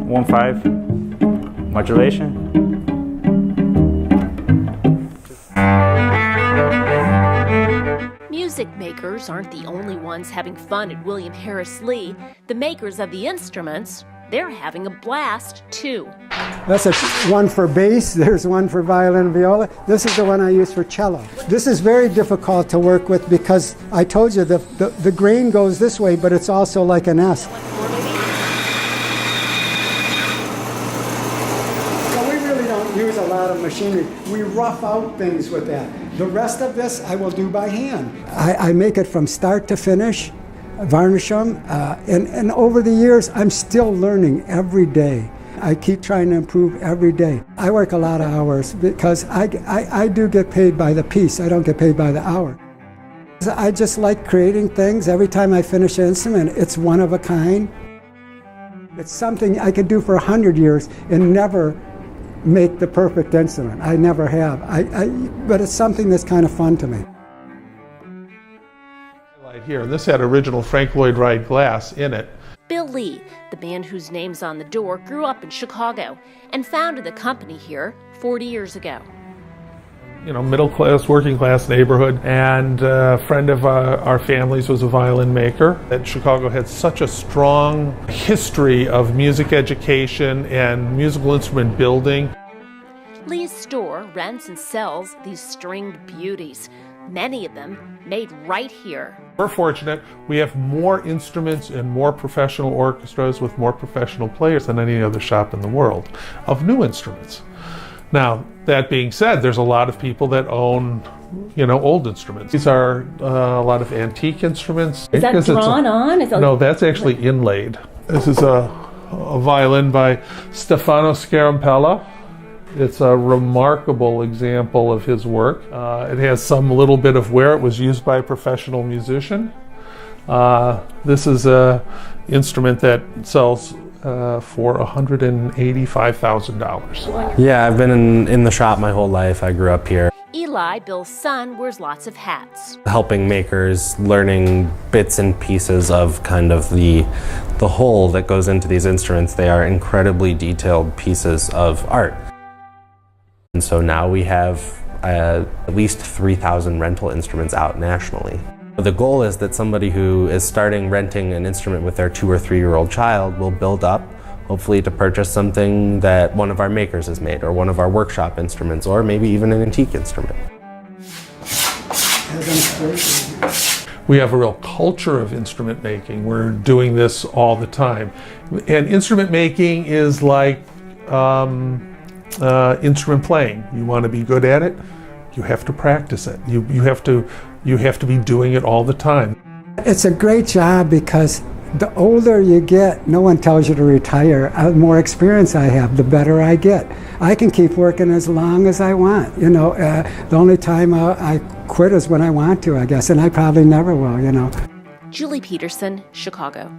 1/5 modulation. Music makers aren't the only ones having fun at William Harris Lee. The makers of the instruments, they're having a blast too. That's one for bass, there's one for violin and viola. This is the one I use for cello. This is very difficult to work with because I told you the grain goes this way, but it's also like an S. So we really don't use a lot of machinery. We rough out things with that. The rest of this I will do by hand. I make it from start to finish, varnish them, and over the years I'm still learning every day. I keep trying to improve every day. I work a lot of hours because I do get paid by the piece. I don't get paid by the hour. I just like creating things. Every time I finish an instrument, it's one of a kind. It's something I could do for 100 years and never make the perfect instrument. I never have. But it's something that's kind of fun to me. Here, and this had original Frank Lloyd Wright glass in it. Bill Lee, the man whose name's on the door, grew up in Chicago and founded the company here 40 years ago. You know, middle class, working class neighborhood, and a friend of our family's was a violin maker. And Chicago had such a strong history of music education and musical instrument building. Lee's store rents and sells these stringed beauties, many of them made right here. We're fortunate. We have more instruments and more professional orchestras with more professional players than any other shop in the world of new instruments. Now, that being said, there's a lot of people that own, old instruments. These are a lot of antique instruments. Is that drawn on? No, that's actually inlaid. This is a violin by Stefano Scarampella. It's a remarkable example of his work. It has some little bit of wear. It was used by a professional musician. This is an instrument that sells for $185,000. Yeah, I've been in the shop my whole life. I grew up here. Eli, Bill's son, wears lots of hats. Helping makers, learning bits and pieces of kind of the whole that goes into these instruments. They are incredibly detailed pieces of art. And so now we have at least 3,000 rental instruments out nationally. The goal is that somebody who is starting renting an instrument with their 2 or 3-year-old child will build up, hopefully to purchase something that one of our makers has made, or one of our workshop instruments, or maybe even an antique instrument. We have a real culture of instrument making. We're doing this all the time. And instrument making is like instrument playing. You want to be good at it, you have to practice it. You have to be doing it all the time. It's a great job because the older you get, no one tells you to retire. The more experience I have, the better I get. I can keep working as long as I want. The only time I quit is when I want to, I guess, and I probably never will. Julie Peterson, Chicago.